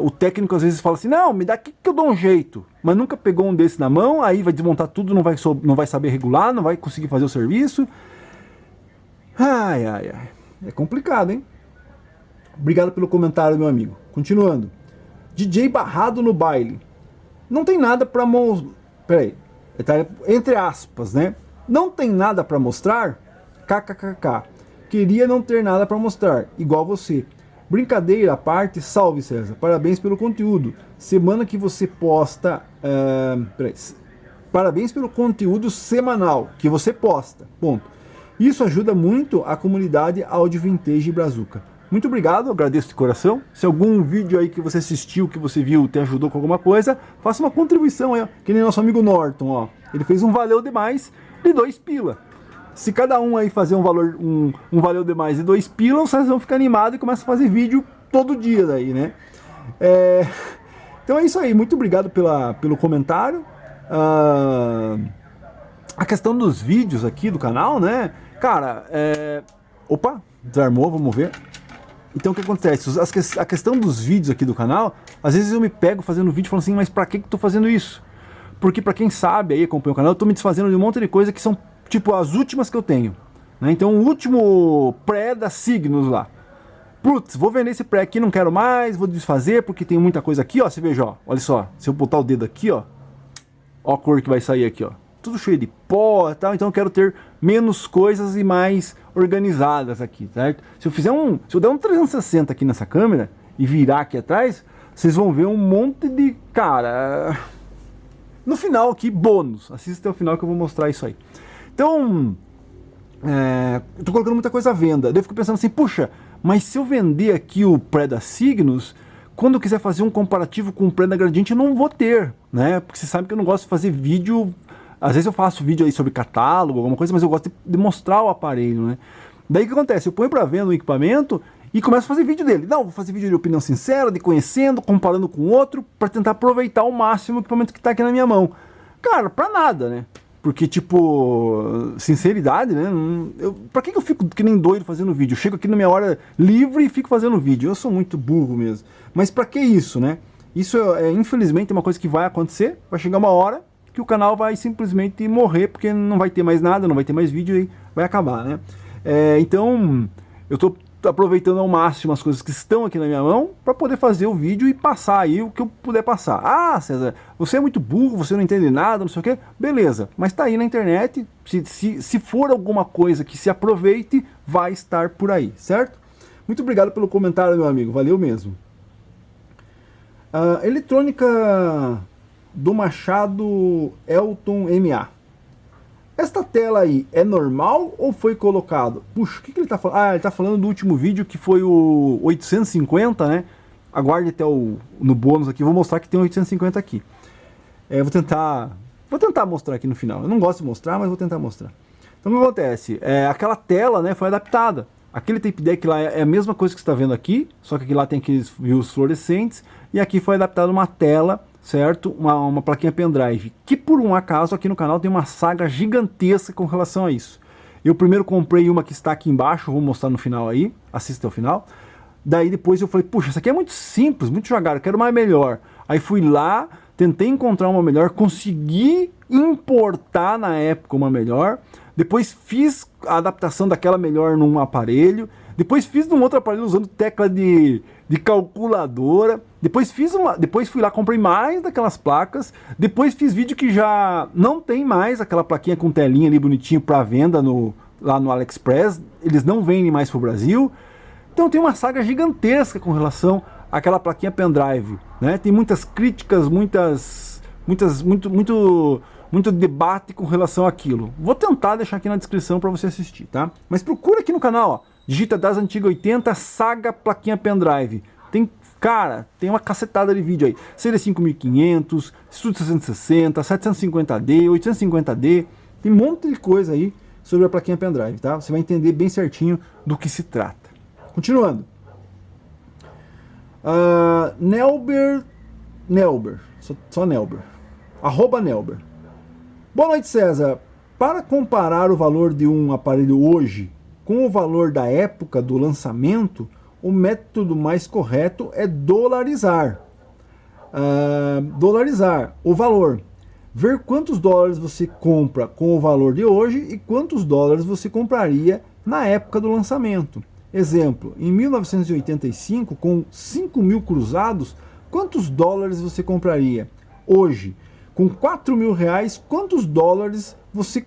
O técnico às vezes fala assim, não, me dá aqui que eu dou um jeito, mas nunca pegou um desse na mão, aí vai desmontar tudo, não vai saber regular, não vai conseguir fazer o serviço. Ai, ai, ai, é complicado, hein? Obrigado pelo comentário, meu amigo. Continuando, DJ barrado no baile, não tem nada pra mostrar, peraí, tá entre aspas, né? Não tem nada pra mostrar, kkkk, queria não ter nada pra mostrar, igual você. Brincadeira à parte, salve César, parabéns pelo conteúdo. Semana que você posta. Parabéns pelo conteúdo semanal que você posta. Ponto. Isso ajuda muito a comunidade Audio Vintage Brazuca. Muito obrigado, agradeço de coração. Se algum vídeo aí que você assistiu, que você viu, te ajudou com alguma coisa, faça uma contribuição aí, ó, que nem nosso amigo Norton, ó. Ele fez um valeu demais de 2 pila. Se cada um aí fazer um valeu demais de 2 pila, vocês vão ficar animados e começam a fazer vídeo todo dia daí, né? Então é isso aí, muito obrigado pelo comentário. A questão dos vídeos aqui do canal, né? Cara, opa, desarmou, vamos ver. Então o que acontece? A questão dos vídeos aqui do canal, às vezes eu me pego fazendo vídeo falando assim, mas pra que eu tô fazendo isso? Porque pra quem sabe aí, acompanha o canal, eu tô me desfazendo de um monte de coisa que são tipo as últimas que eu tenho, né? Então o último pré da Signos lá, putz, vou vender esse pré aqui, não quero mais, vou desfazer porque tem muita coisa aqui, ó, você veja, ó, olha só, se eu botar o dedo aqui, ó a cor que vai sair aqui, ó, tudo cheio de pó e tal, então eu quero ter menos coisas e mais organizadas aqui, certo? Se eu der um 360 aqui nessa câmera e virar aqui atrás, vocês vão ver um monte de, cara, no final aqui, bônus, assista até o final que eu vou mostrar isso aí. Então, eu tô colocando muita coisa à venda. Daí eu fico pensando assim, puxa, mas se eu vender aqui o pré da Signos, quando eu quiser fazer um comparativo com o pré da Gradiente, eu não vou ter, né? Porque você sabe que eu não gosto de fazer vídeo. Às vezes eu faço vídeo aí sobre catálogo, alguma coisa, mas eu gosto de mostrar o aparelho, né? Daí o que acontece? Eu ponho para venda o equipamento e começo a fazer vídeo dele. Não, vou fazer vídeo de opinião sincera, de conhecendo, comparando com outro, para tentar aproveitar ao máximo o equipamento que tá aqui na minha mão. Cara, pra nada, né? Porque, tipo, sinceridade, né? Pra que eu fico que nem doido fazendo vídeo? Eu chego aqui na minha hora livre e fico fazendo vídeo. Eu sou muito burro mesmo. Mas pra que isso, né? Isso, infelizmente, é uma coisa que vai acontecer. Vai chegar uma hora que o canal vai simplesmente morrer, porque não vai ter mais nada, não vai ter mais vídeo e vai acabar, né? Então, eu tô aproveitando ao máximo as coisas que estão aqui na minha mão para poder fazer o vídeo e passar aí o que eu puder passar. Ah, César, você é muito burro, você não entende nada, não sei o que. Beleza, mas tá aí na internet, se for alguma coisa que se aproveite, vai estar por aí, certo? Muito obrigado pelo comentário, meu amigo, valeu mesmo. Eletrônica do Machado Elton MA. Esta tela aí é normal ou foi colocado? Puxa, o que ele tá falando? Ah, ele tá falando do último vídeo que foi o 850, né? Aguarde até no bônus aqui, vou mostrar que tem 850 aqui. Vou tentar mostrar aqui no final. Eu não gosto de mostrar, mas vou tentar mostrar. Então o que acontece? Aquela tela, né, foi adaptada. Aquele tape deck lá é a mesma coisa que você está vendo aqui, só que aqui lá tem aqueles views fluorescentes, e aqui foi adaptada uma tela, certo? Uma plaquinha pendrive, que por um acaso aqui no canal tem uma saga gigantesca com relação a isso. Eu primeiro comprei uma que está aqui embaixo, vou mostrar no final aí, assista ao final. Daí depois eu falei, puxa, essa aqui é muito simples, muito devagar, eu quero uma melhor. Aí fui lá, tentei encontrar uma melhor, consegui importar na época uma melhor, depois fiz a adaptação daquela melhor num aparelho, depois fiz num outro aparelho usando tecla de calculadora, depois fui lá, comprei mais daquelas placas, depois fiz vídeo que já não tem mais aquela plaquinha com telinha ali bonitinho para venda lá no AliExpress, eles não vendem mais pro Brasil. Então tem uma saga gigantesca com relação aquela plaquinha pendrive, né? Tem muitas críticas, muito debate com relação àquilo. Vou tentar deixar aqui na descrição para você assistir, tá? Mas procura aqui no canal, ó, digita das antigas 80 Saga plaquinha pendrive. Tem, cara, tem uma cacetada de vídeo aí. CD 5500, Studio 660, 750D, 850D, tem um monte de coisa aí sobre a plaquinha pendrive, tá? Você vai entender bem certinho do que se trata. Continuando. Nelber, só Nelber, @Nelber. Boa noite, César. Para comparar o valor de um aparelho hoje com o valor da época do lançamento, o método mais correto é dolarizar. Dolarizar o valor. Ver quantos dólares você compra com o valor de hoje e quantos dólares você compraria na época do lançamento. Exemplo, em 1985, com 5 mil cruzados, quantos dólares você compraria? Hoje, com 4 mil reais, quantos dólares você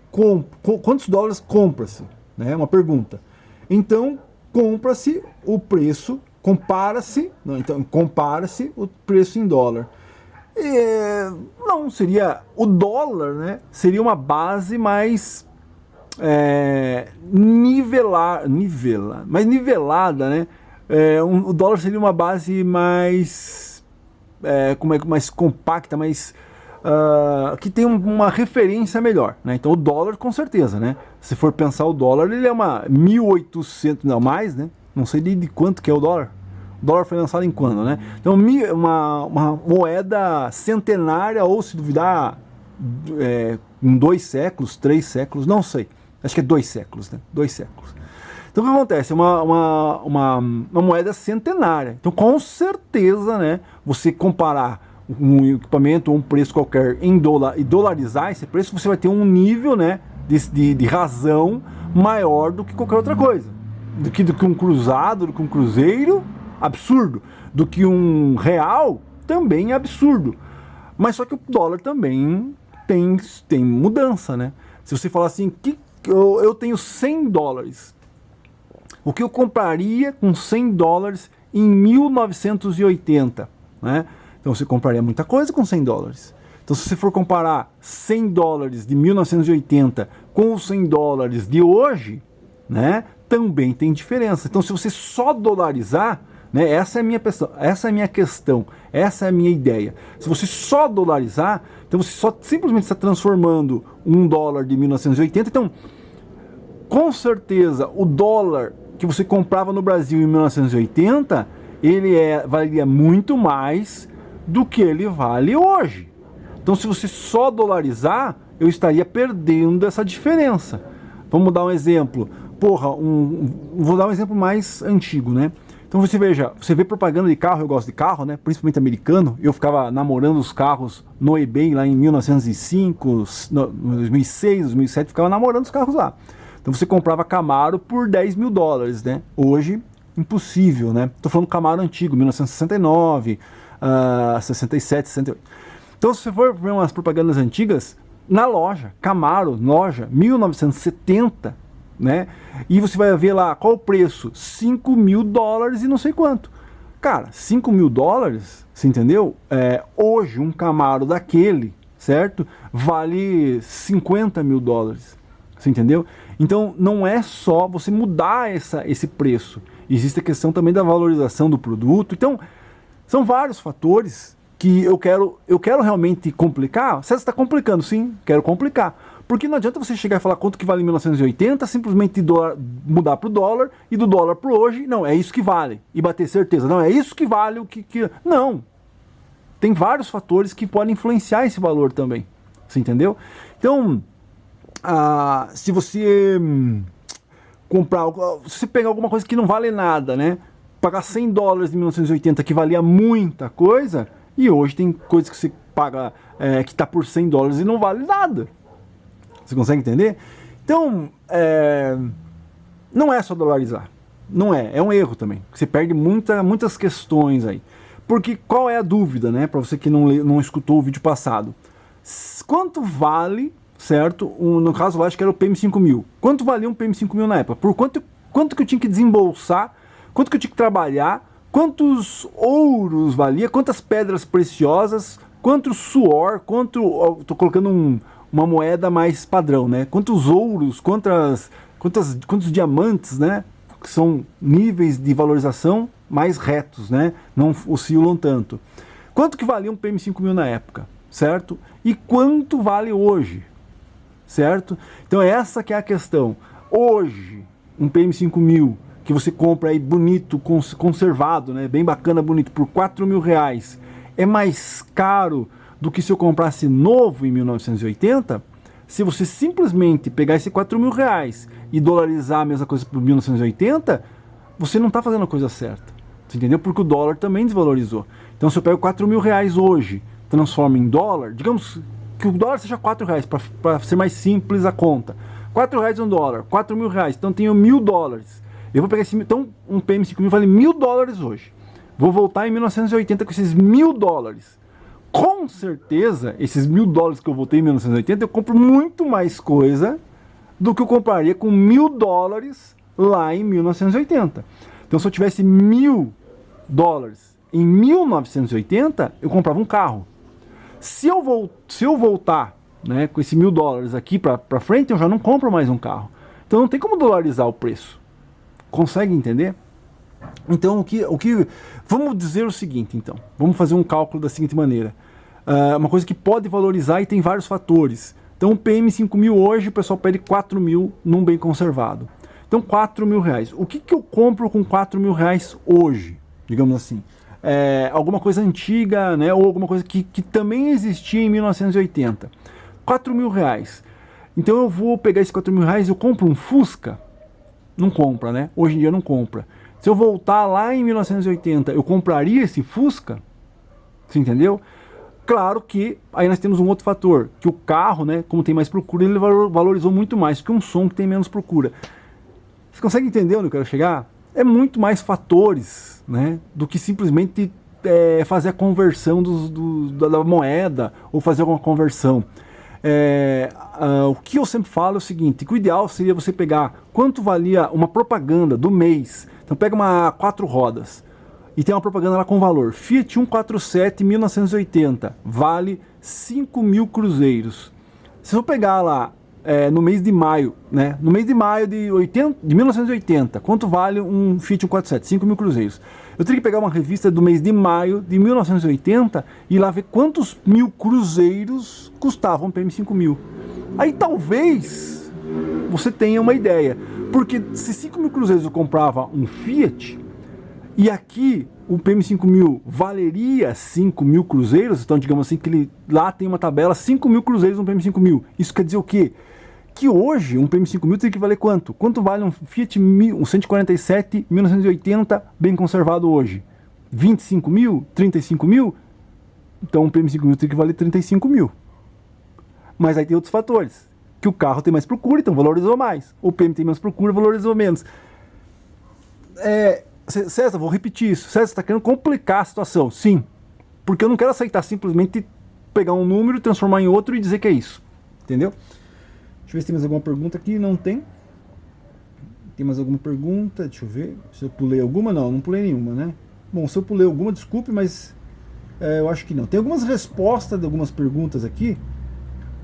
compra-se? Né? Uma pergunta. Então, compra-se o preço, compara-se o preço em dólar. Não, seria o dólar, né? Seria uma base mais mais nivelada, né? O dólar seria uma base mais mais compacta, mais que tem uma referência melhor, né? Então o dólar com certeza, né? Se for pensar o dólar, ele é uma 1.800, não mais, né? Não sei de quanto que é o dólar. O dólar foi lançado em quando, né? Então uma moeda centenária, ou se duvidar, em 2 séculos, 3 séculos, não sei. Acho que é 2 séculos, né? 2 séculos. Então o que acontece? Uma moeda centenária. Então com certeza, né? Você comparar um equipamento ou um preço qualquer em dólar e dolarizar esse preço, você vai ter um nível, né, de razão maior do que qualquer outra coisa. Do que um cruzado, do que um cruzeiro, absurdo. Do que um real, também absurdo. Mas só que o dólar também tem mudança, né? Se você falar assim, eu tenho 100 dólares, o que eu compraria com 100 dólares em 1980, né? Então você compraria muita coisa com 100 dólares. Então se você for comparar 100 dólares de 1980 com os 100 dólares de hoje, né, também tem diferença. Então se você só dolarizar, né, essa é a minha questão, essa é a minha ideia. Se você só dolarizar, então você só simplesmente está transformando um dólar de 1980. Então, com certeza, o dólar que você comprava no Brasil em 1980, ele valeria muito mais do que ele vale hoje. Então se você só dolarizar, eu estaria perdendo essa diferença. Vamos dar um exemplo. Vou dar um exemplo mais antigo, né? Então você vê propaganda de carro, eu gosto de carro, né? Principalmente americano. Eu ficava namorando os carros no eBay lá em 1905, 2006, 2007, ficava namorando os carros lá. Então você comprava Camaro por 10 mil dólares, né? Hoje, impossível, né? Tô falando Camaro antigo, 1969, 67, 68. Então se você for ver umas propagandas antigas, na loja, Camaro, loja, 1970, né? E você vai ver lá, qual o preço? 5 mil dólares e não sei quanto. Cara, 5 mil dólares, você entendeu? Hoje um Camaro daquele, certo? Vale 50 mil dólares, você entendeu? Então não é só você mudar esse preço, existe a questão também da valorização do produto. Então são vários fatores que eu quero realmente complicar. Você está complicando, sim, quero complicar. Porque não adianta você chegar e falar quanto que vale em 1980, simplesmente mudar para o dólar, e do dólar para hoje, não, é isso que vale. E bater certeza, não, é isso que vale o que... Não. Tem vários fatores que podem influenciar esse valor também. Você entendeu? Então, se você se você pegar alguma coisa que não vale nada, né? Pagar 100 dólares em 1980 que valia muita coisa, e hoje tem coisas que você paga que está por 100 dólares e não vale nada. Você consegue entender? Então, não é só dolarizar. Não é. É um erro também. Você perde muitas questões aí. Porque qual é a dúvida, né? Para você que não escutou o vídeo passado. Quanto vale, certo? No caso lá, acho que era o PM5000. Quanto valia um PM5000 na época? Por quanto que eu tinha que desembolsar? Quanto que eu tinha que trabalhar quantos ouros valia, quantas pedras preciosas, quanto suor, estou colocando uma moeda mais padrão, né? Quantos ouros, quantos diamantes, né? Que são níveis de valorização mais retos, né? Não oscilam tanto. Quanto que valia um PM5000 na época, certo? E quanto vale hoje, certo? Então essa que é a questão. Hoje, um PM5000 que você compra aí bonito, conservado, né? Bem bacana, bonito, por R$4.000, é mais caro do que se eu comprasse novo em 1980? Se você simplesmente pegar esse R$4.000 e dolarizar a mesma coisa por 1980, você não está fazendo a coisa certa. Você entendeu? Porque o dólar também desvalorizou. Então se eu pego R$4.000 hoje, transformo em dólar, digamos que o dólar seja R$4, para ser mais simples a conta. R$4 um dólar, R$4.000, então tenho $1.000. Eu vou pegar esse, então um PM5000 vale $1.000 hoje. Vou voltar em 1980 com esses $1.000. Com certeza, esses $1.000 que eu voltei em 1980, eu compro muito mais coisa do que eu compraria com $1.000 lá em 1980. Então se eu tivesse $1.000 em 1980, eu comprava um carro. Se eu voltar, né, com esse $1.000 aqui para frente, eu já não compro mais um carro. Então não tem como dolarizar o preço. Consegue entender? Então vamos dizer o seguinte, então. Vamos fazer um cálculo da seguinte maneira. Uma coisa que pode valorizar e tem vários fatores. Então o PM5000 hoje o pessoal pede R$4.000 num bem conservado. Então R$4.000. O que eu compro com R$4.000 hoje? Digamos assim. Alguma coisa antiga, né, ou alguma coisa que também existia em 1980. R$4.000. Então eu vou pegar esses R$4.000 e eu compro um Fusca? Não compra, né? Hoje em dia não compra. Se eu voltar lá em 1980, eu compraria esse Fusca? Você entendeu? Claro que aí nós temos um outro fator, que o carro, né, como tem mais procura, ele valorizou muito mais que um som que tem menos procura. Você consegue entender onde eu quero chegar? É muito mais fatores, né, do que simplesmente fazer a conversão da moeda ou fazer alguma conversão. O que eu sempre falo é o seguinte, que o ideal seria você pegar quanto valia uma propaganda do mês. Então pega uma 4 rodas e tem uma propaganda lá com valor. Fiat 147 1980 vale 5.000 cruzeiros. Se eu pegar lá no mês de maio, né? No mês de maio de 1980, quanto vale um Fiat 147? 5.000 cruzeiros. Eu teria que pegar uma revista do mês de maio de 1980 e ir lá ver quantos mil cruzeiros custavam um PM5000. Aí talvez você tenha uma ideia. Porque se 5.000 cruzeiros eu comprava um Fiat, e aqui o PM5000 valeria 5.000 cruzeiros, então digamos assim que lá tem uma tabela 5.000 cruzeiros no PM5000. Isso quer dizer o quê? Que hoje um PM5000 tem que valer quanto? Quanto vale um Fiat 147 1980 bem conservado hoje? 25.000? 35.000? Então um PM5000 tem que valer 35.000. Mas aí tem outros fatores. Que o carro tem mais procura, então valorizou mais. O PM tem menos procura, valorizou menos. César, vou repetir isso. César, você está querendo complicar a situação. Sim. Porque eu não quero aceitar simplesmente pegar um número, transformar em outro e dizer que é isso. Entendeu? Deixa eu ver se tem mais alguma pergunta aqui. Não tem. Tem mais alguma pergunta? Deixa eu ver. Se eu pulei alguma? Não, não pulei nenhuma, né? Bom, se eu pulei alguma, desculpe, mas eu acho que não. Tem algumas respostas de algumas perguntas aqui.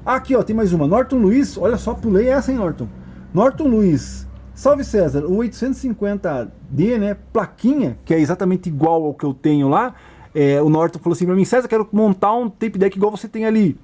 Aqui, ó, tem mais uma. Norton Luiz, olha só, pulei essa, hein, Norton? Norton Luiz, salve César, o 850D, né, plaquinha, que é exatamente igual ao que eu tenho lá. O Norton falou assim pra mim, César, quero montar um tape deck igual você tem ali.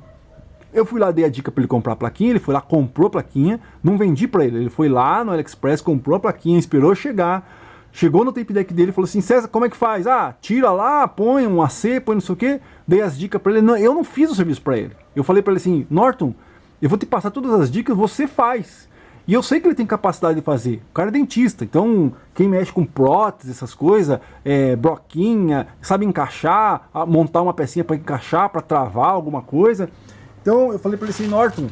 Eu fui lá, dei a dica pra ele comprar a plaquinha, ele foi lá, comprou a plaquinha, não vendi pra ele. Ele foi lá no AliExpress, comprou a plaquinha, esperou chegar, chegou no tape deck dele e falou assim, César, como é que faz? Ah, tira lá, põe um AC, põe não sei o que. Dei as dicas pra ele, não, eu não fiz o serviço pra ele. Eu falei pra ele assim, Norton, eu vou te passar todas as dicas, você faz. E eu sei que ele tem capacidade de fazer. O cara é dentista, então quem mexe com prótese, essas coisas, broquinha, sabe encaixar, montar uma pecinha para encaixar, para travar alguma coisa. Então eu falei para ele assim, Norton,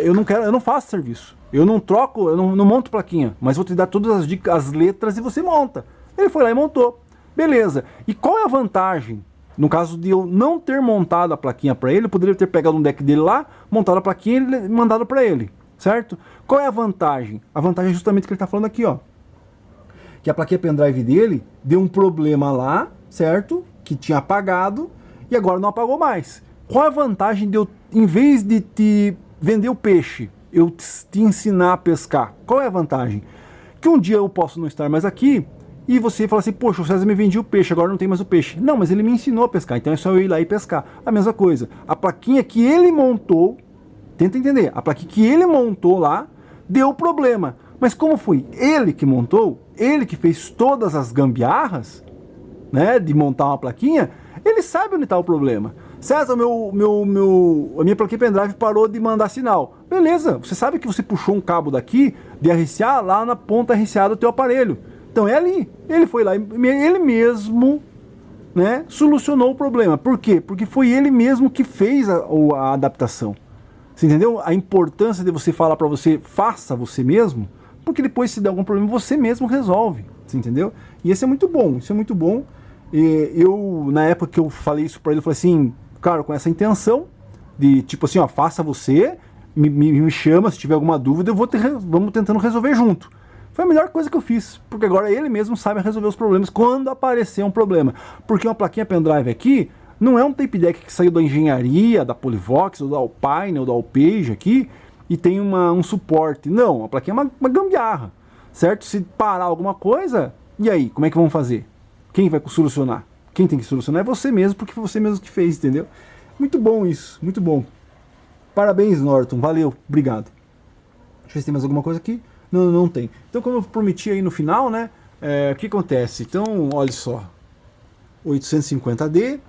eu não faço serviço. Eu não troco, eu não monto plaquinha, mas vou te dar todas as dicas, as letras e você monta. Ele foi lá e montou. Beleza. E qual é a vantagem? No caso de eu não ter montado a plaquinha para ele, eu poderia ter pegado um deck dele lá, montado a plaquinha e mandado para ele. Certo? Qual é a vantagem? A vantagem é justamente o que ele está falando aqui, ó. que a plaquinha pendrive dele deu um problema lá, certo? Que tinha apagado e agora não apagou mais. Qual a vantagem de eu, em vez de te vender o peixe, eu te ensinar a pescar? Qual é a vantagem? Que um dia eu posso não estar mais aqui e você fala assim, poxa, o César me vendia o peixe, agora não tem mais o peixe. Não, mas ele me ensinou a pescar, então é só eu ir lá e pescar. A mesma coisa, a plaquinha que ele montou, tenta entender, a plaquinha que ele montou lá, deu problema. Mas como foi ele que montou, ele que fez todas as gambiarras, né, de montar uma plaquinha, ele sabe onde está o problema. César, a minha plaquinha pendrive parou de mandar sinal. Beleza, você sabe que você puxou um cabo daqui de RCA lá na ponta RCA do teu aparelho. Então é ali. Ele foi lá, ele mesmo, né, solucionou o problema. Por quê? Porque foi ele mesmo que fez a adaptação. Você entendeu? A importância de você falar para você, faça você mesmo, porque depois se der algum problema você mesmo resolve. Você entendeu? E isso é muito bom, isso é muito bom. E eu, na época que eu falei isso para ele, eu falei assim, cara, com essa intenção de tipo assim, ó, faça você, me chama se tiver alguma dúvida, vamos tentando resolver junto. Foi a melhor coisa que eu fiz, porque agora ele mesmo sabe resolver os problemas quando aparecer um problema. Porque uma plaquinha pendrive aqui não é um tape deck que saiu da engenharia, da Polivox, ou da Alpine, ou da Alpage aqui, e tem um suporte. Não, a plaquinha é uma gambiarra, certo? Se parar alguma coisa, e aí, como é que vamos fazer? Quem vai solucionar? Quem tem que solucionar é você mesmo, porque foi você mesmo que fez, entendeu? Muito bom isso, muito bom. Parabéns, Norton, valeu, obrigado. Deixa eu ver se tem mais alguma coisa aqui. Não, não tem. Então, como eu prometi aí no final, né? O que acontece? Então, olha só. 850D,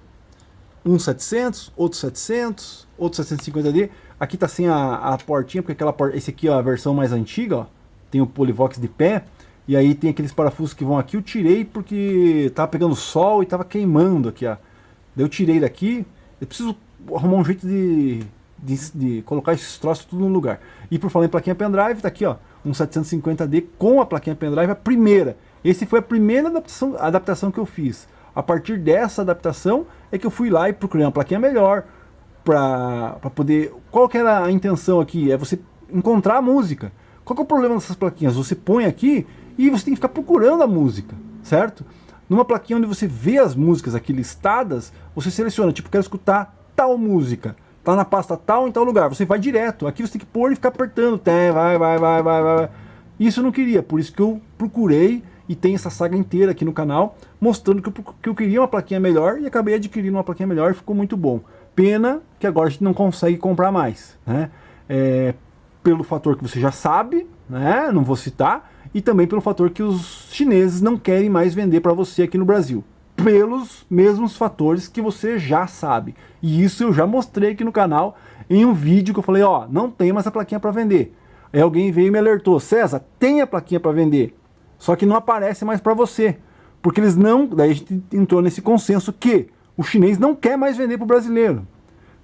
um 700, outro 700, outro 750D. Aqui tá sem a portinha, porque esse aqui é a versão mais antiga, ó. Tem o Polivox de pé. E aí tem aqueles parafusos que vão aqui. Eu tirei porque tava pegando sol e tava queimando aqui, ó. Daí eu tirei daqui. Eu preciso arrumar um jeito de colocar esses troços tudo no lugar. E por falar em plaquinha pendrive, tá aqui, ó. Um 750D com a plaquinha pendrive, a primeira. Esse foi a primeira adaptação que eu fiz. A partir dessa adaptação é que eu fui lá e procurei uma plaquinha melhor para poder... Qual que era a intenção aqui? É você encontrar a música. Qual que é o problema dessas plaquinhas? Você põe aqui e você tem que ficar procurando a música, certo? Numa plaquinha onde você vê as músicas aqui listadas, você seleciona, tipo, quero escutar tal música. Tá na pasta tal em tal lugar, você vai direto. Aqui você tem que pôr e ficar apertando. Vai. Isso eu não queria, por isso que eu procurei e tem essa saga inteira aqui no canal, mostrando que eu queria uma plaquinha melhor e acabei adquirindo uma plaquinha melhor e ficou muito bom. Pena que agora a gente não consegue comprar mais, né? Pelo fator que você já sabe, né? Não vou citar, e também pelo fator que os chineses não querem mais vender para você aqui no Brasil. Pelos mesmos fatores que você já sabe. E isso eu já mostrei aqui no canal em um vídeo que eu falei, ó, não tem mais a plaquinha para vender. Aí alguém veio e me alertou, César, tem a plaquinha para vender, só que não aparece mais para você. Porque eles não, daí a gente entrou nesse consenso que o chinês não quer mais vender para o brasileiro.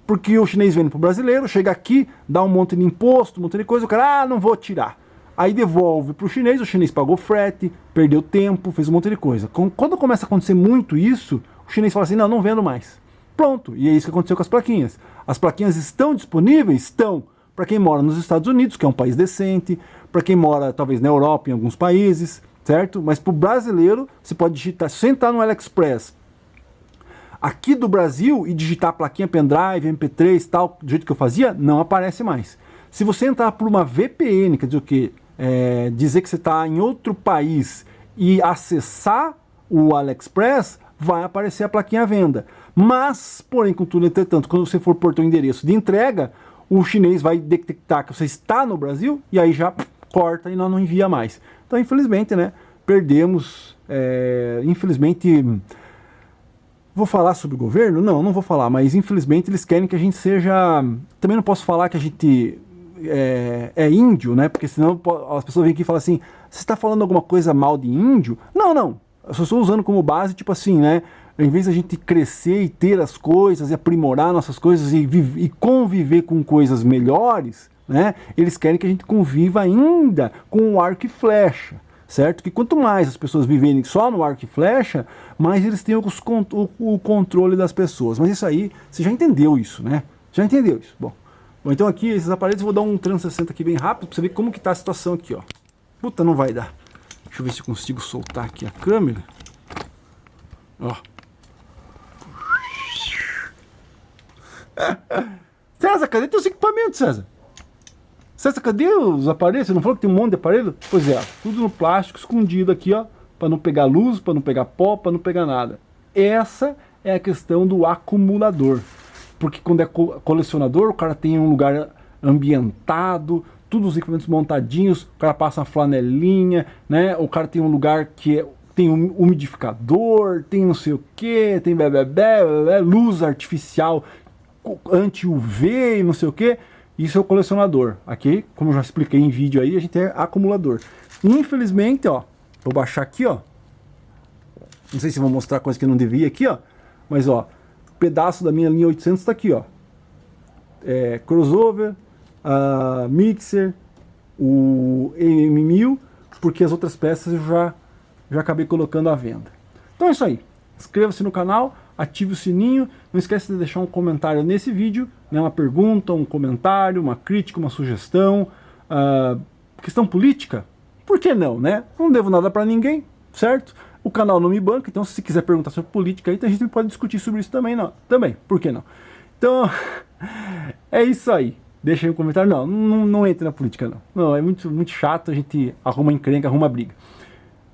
Porque o chinês vende para o brasileiro, chega aqui, dá um monte de imposto, um monte de coisa, o cara, não vou tirar. Aí devolve para o chinês pagou frete, perdeu tempo, fez um monte de coisa. Quando começa a acontecer muito isso, o chinês fala assim, não vendo mais. Pronto, e é isso que aconteceu com as plaquinhas. As plaquinhas estão disponíveis? Estão. Para quem mora nos Estados Unidos, que é um país decente, para quem mora talvez na Europa, em alguns países, certo? Mas para o brasileiro, você pode digitar, se você entrar no AliExpress, aqui do Brasil, e digitar plaquinha pendrive, MP3, tal, do jeito que eu fazia, não aparece mais. Se você entrar por uma VPN, quer dizer o quê? Dizer que você está em outro país e acessar o AliExpress, vai aparecer a plaquinha à venda. Mas, porém, contudo, entretanto, quando você for por teu endereço de entrega, o chinês vai detectar que você está no Brasil e aí já corta e não envia mais. Então, infelizmente, né, perdemos, infelizmente... Vou falar sobre o governo? Não vou falar, mas infelizmente eles querem que a gente seja... Também não posso falar que a gente é índio, né? Porque senão as pessoas vêm aqui e falam assim, você está falando alguma coisa mal de índio? Não. Eu só estou usando como base, tipo assim, né? Em vez da gente crescer e ter as coisas e aprimorar nossas coisas e conviver com coisas melhores, né? Eles querem que a gente conviva ainda com o arco e flecha. Certo? Que quanto mais as pessoas viverem só no arco e flecha, mais eles têm o controle das pessoas. Mas isso aí, você já entendeu isso, né? Já entendeu isso. Bom, então aqui, esses aparelhos, eu vou dar um 360 aqui bem rápido, pra você ver como que tá a situação aqui, ó. Puta, não vai dar. Deixa eu ver se eu consigo soltar aqui a câmera. Ó. César, cadê teus equipamentos, César? César, cadê os aparelhos? Você não falou que tem um monte de aparelho? Pois é, tudo no plástico escondido aqui, ó, para não pegar luz, para não pegar pó, para não pegar nada. Essa é a questão do acumulador. Porque quando é colecionador, o cara tem um lugar ambientado, todos os equipamentos montadinhos, o cara passa uma flanelinha, né? O cara tem um lugar que tem um umidificador, tem não sei o que, tem luz artificial anti-UV e não sei o que. Isso é o colecionador. Aqui, como eu já expliquei em vídeo aí, a gente é acumulador. Infelizmente, ó, vou baixar aqui, ó. Não sei se vou mostrar coisa que eu não devia aqui, ó. Mas, ó, pedaço da minha linha 800 tá aqui, ó. Crossover, mixer, o M1000, porque as outras peças eu já acabei colocando à venda. Então é isso aí. Inscreva-se no canal, ative o sininho, não esquece de deixar um comentário nesse vídeo, né, uma pergunta, um comentário, uma crítica, uma sugestão, questão política, por que não, né? Não devo nada para ninguém, certo? O canal não me banca, então se quiser perguntar sobre política, aí a gente pode discutir sobre isso também, não, também, por que não? Então, é isso aí. Deixa aí um comentário. Não entre na política, não. Não, é muito chato, a gente arruma encrenca, arruma briga.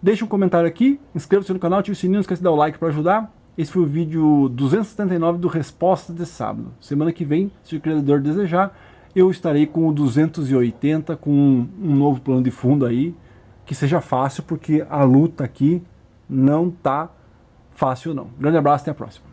Deixa um comentário aqui, inscreva-se no canal, ative o sininho, não esquece de dar o like para ajudar. Esse foi o vídeo 279 do Resposta de Sábado. Semana que vem, se o criador desejar, eu estarei com o 280, com um novo plano de fundo aí, que seja fácil, porque a luta aqui não tá fácil não. Grande abraço, até a próxima.